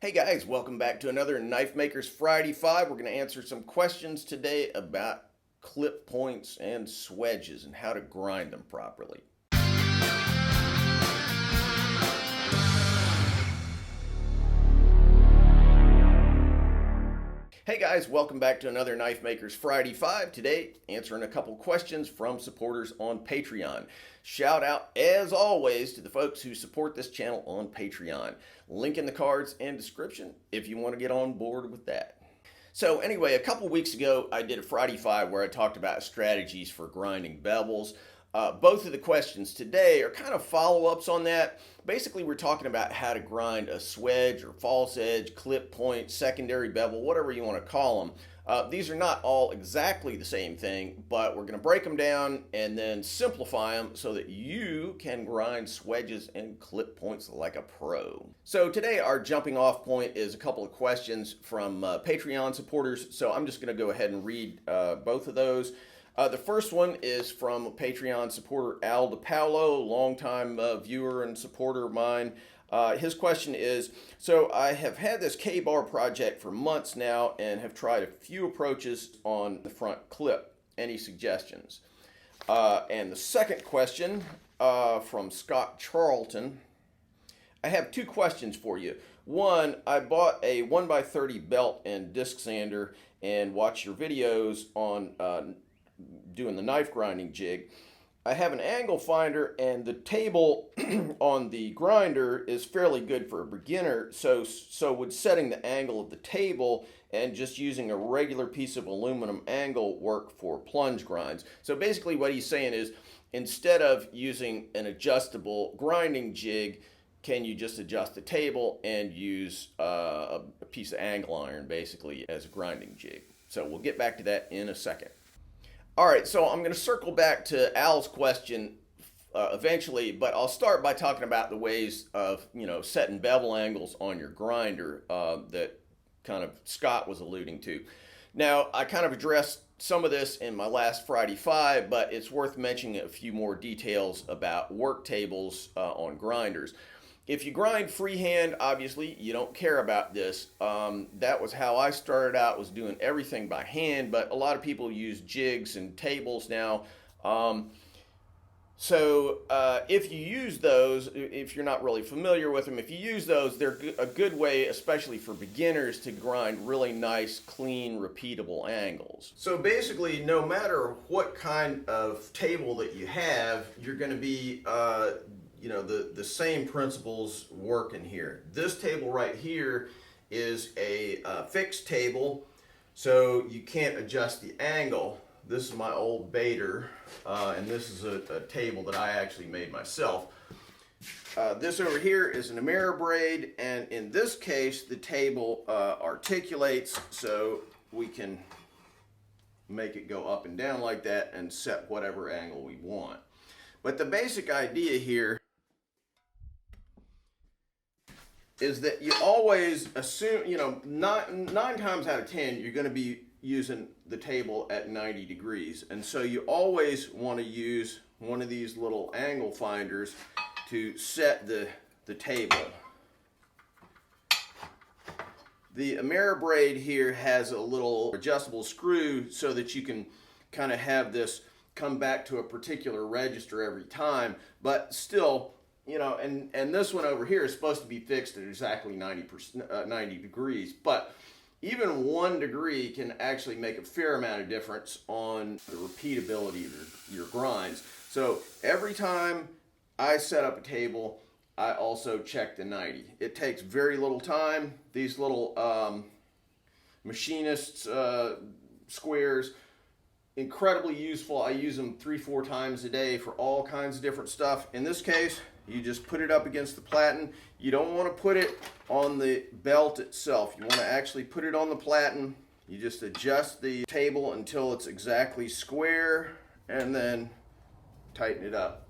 Hey guys, welcome back to another Knife Makers Friday 5. We're going to answer some questions today about clip points and swedges and how to grind them properly. Hey guys, welcome back to another Knife Makers Friday 5. Today, answering a couple questions from supporters on Patreon. Shout out, as always, to the folks who support this channel on Patreon. Link in the cards and description if you want to get on board with that. So anyway, a couple weeks ago, I did a Friday 5 where I talked about strategies for grinding bevels. Both of the questions today are kind of follow-ups on that. Basically, we're talking about how to grind a swedge or false edge, clip point, secondary bevel, whatever you want to call them. These are not all exactly the same thing, but we're going to break them down and then simplify them so that you can grind swedges and clip points like a pro. So today our jumping off point is a couple of questions from Patreon supporters, so I'm just going to go ahead and read both of those. The first one is from Patreon supporter Al DePaulo, longtime viewer and supporter of mine. His question is, so I have had this K-bar project for months now and have tried a few approaches on the front clip. Any suggestions? And the second question from Scott Charlton. I have two questions for you. One, I bought a 1x30 belt and disc sander and watched your videos on doing the knife grinding jig. I have an angle finder and the table on the grinder is fairly good for a beginner, so would setting the angle of the table and just using a regular piece of aluminum angle work for plunge grinds. So basically what he's saying is, instead of using an adjustable grinding jig, can you just adjust the table and use a piece of angle iron basically as a grinding jig? So we'll get back to that in a second. All right, so I'm going to circle back to Al's question eventually, but I'll start by talking about the ways of, setting bevel angles on your grinder that kind of Scott was alluding to. Now, I kind of addressed some of this in my last Friday 5, but it's worth mentioning a few more details about work tables on grinders. If you grind freehand, obviously, you don't care about this. That was how I started out, was doing everything by hand, but a lot of people use jigs and tables now. If you use those, if you're not really familiar with them, if you use those, they're a good way, especially for beginners, to grind really nice, clean, repeatable angles. So basically, no matter what kind of table that you have, you're going to be the same principles work in here. This table right here is a fixed table, so you can't adjust the angle. This is my old Bader, and this is a table that I actually made myself. This over here is an Ameribraid, and in this case the table articulates, so we can make it go up and down like that and set whatever angle we want. But the basic idea here is that you always assume, nine times out of 10, you're going to be using the table at 90 degrees. And so you always want to use one of these little angle finders to set the table. The Ameribraid here has a little adjustable screw so that you can kind of have this come back to a particular register every time, but still, and this one over here is supposed to be fixed at exactly 90 degrees, but even 1 degree can actually make a fair amount of difference on the repeatability of your grinds. So every time I set up a table, I also check the 90. It takes very little time. These little machinist squares, incredibly useful. I use them 3-4 times a day for all kinds of different stuff. In this case, you just put it up against the platen. You don't want to put it on the belt itself. You want to actually put it on the platen. You just adjust the table until it's exactly square and then tighten it up.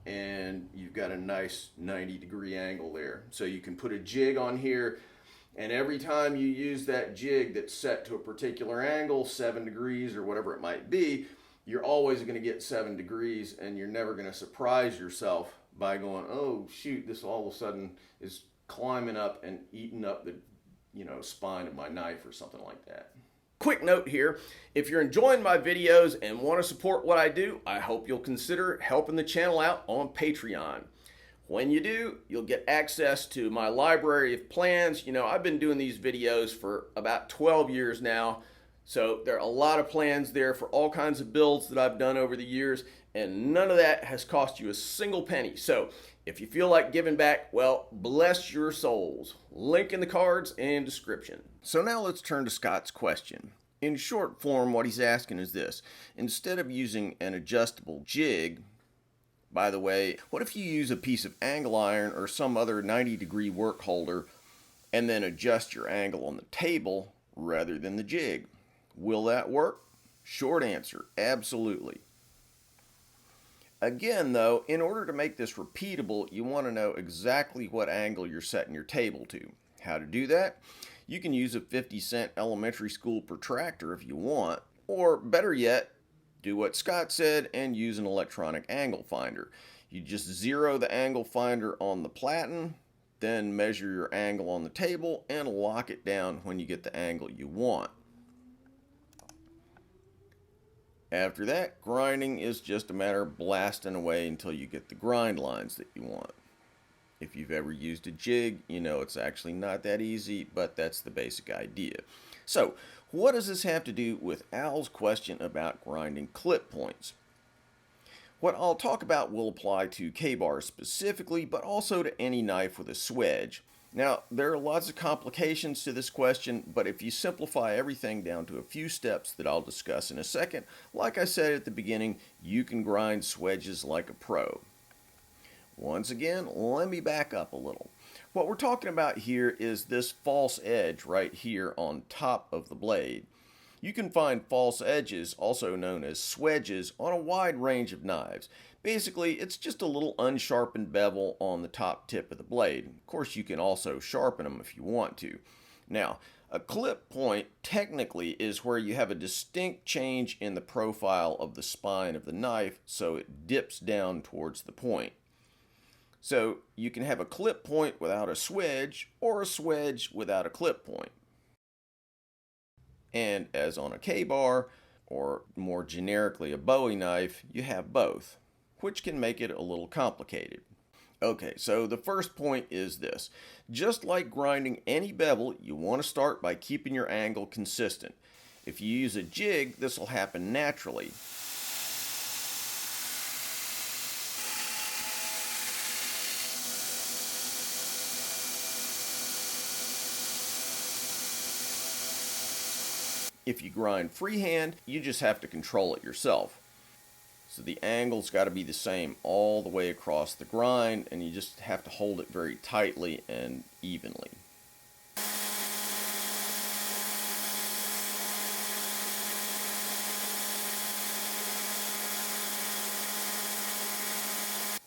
And you've got a nice 90-degree angle there. So you can put a jig on here, and every time you use that jig that's set to a particular angle, 7 degrees or whatever it might be, you're always going to get 7 degrees, and you're never going to surprise yourself by going, oh shoot, this all of a sudden is climbing up and eating up the, spine of my knife or something like that. Quick note here, if you're enjoying my videos and want to support what I do, I hope you'll consider helping the channel out on Patreon. When you do, you'll get access to my library of plans. I've been doing these videos for about 12 years now, so there are a lot of plans there for all kinds of builds that I've done over the years, and none of that has cost you a single penny. So if you feel like giving back, well, bless your souls. Link in the cards and description. So now let's turn to Scott's question. In short form, what he's asking is this. Instead of using an adjustable jig, by the way, what if you use a piece of angle iron or some other 90-degree work holder and then adjust your angle on the table rather than the jig? Will that work? Short answer, absolutely. Again, though, in order to make this repeatable, you want to know exactly what angle you're setting your table to. How to do that? You can use a 50-cent elementary school protractor if you want, or better yet, do what Scott said and use an electronic angle finder. You just zero the angle finder on the platen, then measure your angle on the table and lock it down when you get the angle you want. After that, grinding is just a matter of blasting away until you get the grind lines that you want. If you've ever used a jig, you know it's actually not that easy, but that's the basic idea. So, what does this have to do with Al's question about grinding clip points? What I'll talk about will apply to K-bars specifically, but also to any knife with a swedge. Now, there are lots of complications to this question, but if you simplify everything down to a few steps that I'll discuss in a second, like I said at the beginning, you can grind swedges like a pro. Once again, let me back up a little. What we're talking about here is this false edge right here on top of the blade. You can find false edges, also known as swedges, on a wide range of knives. Basically, it's just a little unsharpened bevel on the top tip of the blade. Of course, you can also sharpen them if you want to. Now, a clip point technically is where you have a distinct change in the profile of the spine of the knife, so it dips down towards the point. So you can have a clip point without a swedge, or a swedge without a clip point. And as on a K-bar, or more generically a bowie knife, you have both, which can make it a little complicated. Okay, so the first point is this. Just like grinding any bevel, you want to start by keeping your angle consistent. If you use a jig, this will happen naturally. If you grind freehand, you just have to control it yourself. So the angle's got to be the same all the way across the grind, and you just have to hold it very tightly and evenly.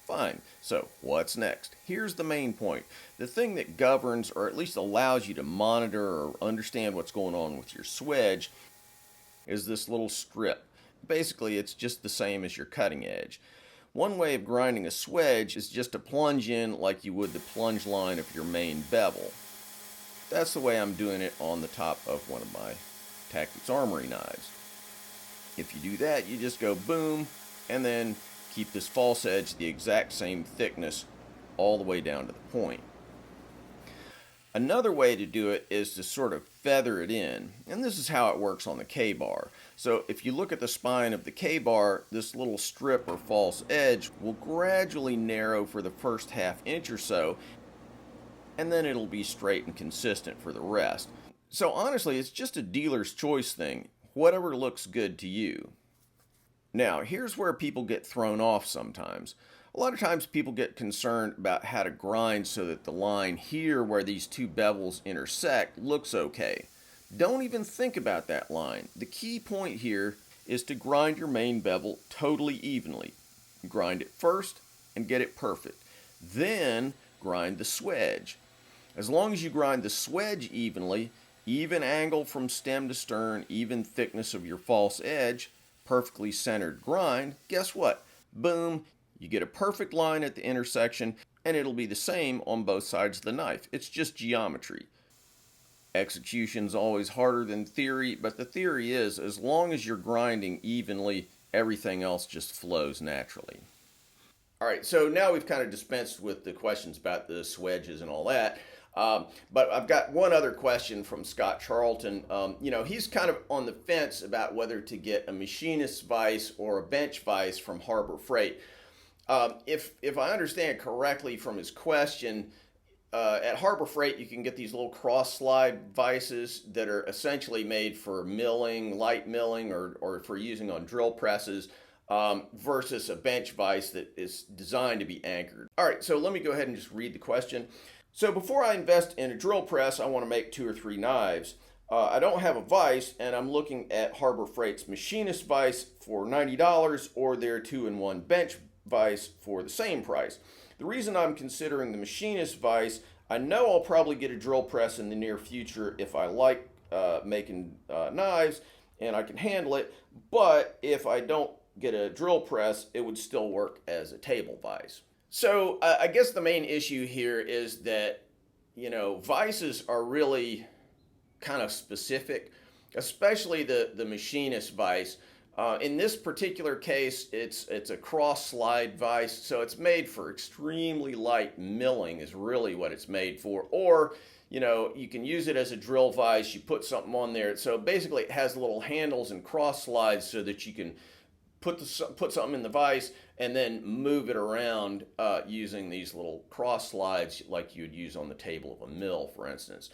Fine, so what's next? Here's the main point. The thing that governs, or at least allows you to monitor or understand what's going on with your swedge, is this little strip. Basically, it's just the same as your cutting edge. One way of grinding a swedge is just to plunge in like you would the plunge line of your main bevel. That's the way I'm doing it on the top of one of my Tactics Armory knives. If you do that, you just go boom, and then keep this false edge the exact same thickness all the way down to the point. Another way to do it is to sort of feather it in, and this is how it works on the K-bar. So if you look at the spine of the K-bar, this little strip or false edge will gradually narrow for the first half inch or so, and then it'll be straight and consistent for the rest. So honestly, it's just a dealer's choice thing, whatever looks good to you. Now, here's where people get thrown off sometimes. A lot of times people get concerned about how to grind so that the line here where these two bevels intersect looks okay. Don't even think about that line. The key point here is to grind your main bevel totally evenly. Grind it first and get it perfect. Then grind the swedge. As long as you grind the swedge evenly, even angle from stem to stern, even thickness of your false edge, perfectly centered grind, guess what? Boom, you get a perfect line at the intersection, and it'll be the same on both sides of the knife. It's just geometry. Execution's always harder than theory, but the theory is as long as you're grinding evenly, everything else just flows naturally. All right, so now we've kind of dispensed with the questions about the Swedges and all that. But I've got one other question from Scott Charlton. He's kind of on the fence about whether to get a machinist's vise or a bench vise from Harbor Freight. If I understand correctly from his question, at Harbor Freight you can get these little cross-slide vices that are essentially made for milling, light milling, or for using on drill presses. Versus a bench vise that is designed to be anchored. All right, so let me go ahead and just read the question. So before I invest in a drill press, I want to make 2 or 3 knives. I don't have a vise, and I'm looking at Harbor Freight's machinist vise for $90 or their 2-in-1 bench vise for the same price. The reason I'm considering the machinist vise, I know I'll probably get a drill press in the near future if I like making knives and I can handle it, but if I don't get a drill press, it would still work as a table vise. So I guess the main issue here is that, vices are really kind of specific, especially the machinist vise. In this particular case, it's a cross-slide vise, so it's made for extremely light milling is really what it's made for. Or, you can use it as a drill vise, you put something on there. So basically it has little handles and cross slides so that you can put something in the vise and then move it around using these little cross slides like you would use on the table of a mill, for instance.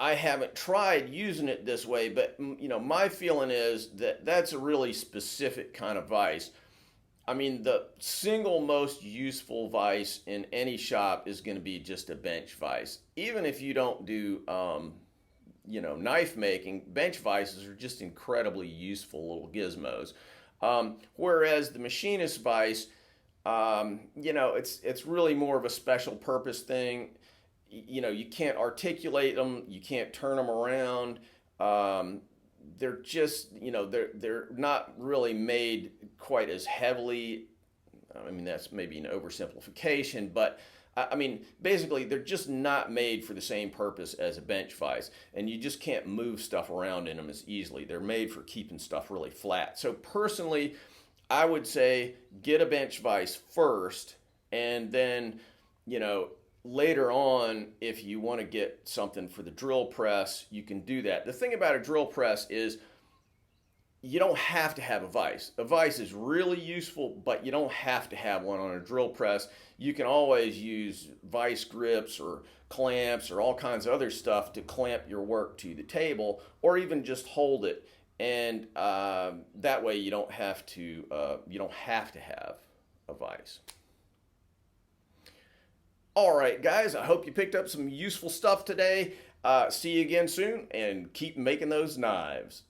I haven't tried using it this way, but my feeling is that that's a really specific kind of vise. I mean, the single most useful vise in any shop is going to be just a bench vise. Even if you don't do knife making, bench vices are just incredibly useful little gizmos. Whereas the machinist vise, it's really more of a special purpose thing. You can't articulate them, you can't turn them around. They're just, they're not really made quite as heavily. I mean, that's maybe an oversimplification, but basically they're just not made for the same purpose as a bench vise, and you just can't move stuff around in them as easily. They're made for keeping stuff really flat. So personally, I would say get a bench vise first, and then, later on, if you want to get something for the drill press, you can do that. The thing about a drill press is you don't have to have a vise. A vise is really useful, but you don't have to have one on a drill press. You can always use vice grips or clamps or all kinds of other stuff to clamp your work to the table, or even just hold it. And that way you don't have to have a vise. All right, guys, I hope you picked up some useful stuff today. See you again soon, and keep making those knives.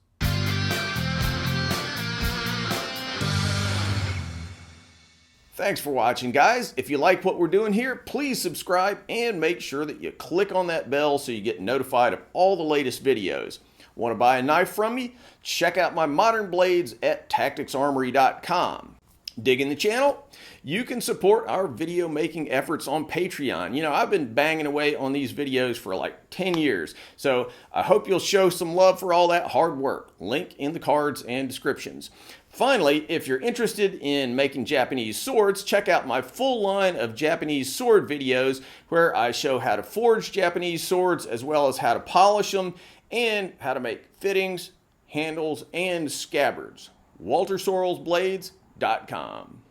Thanks for watching, guys. If you like what we're doing here, please subscribe and make sure that you click on that bell so you get notified of all the latest videos. Want to buy a knife from me? Check out my modern blades at tacticsarmory.com. Digging the channel? You can support our video making efforts on Patreon. I've been banging away on these videos for like 10 years, so I hope you'll show some love for all that hard work. Link in the cards and descriptions. Finally, if you're interested in making Japanese swords, check out my full line of Japanese sword videos where I show how to forge Japanese swords as well as how to polish them and how to make fittings, handles, and scabbards. WalterSorrellsBlades.com.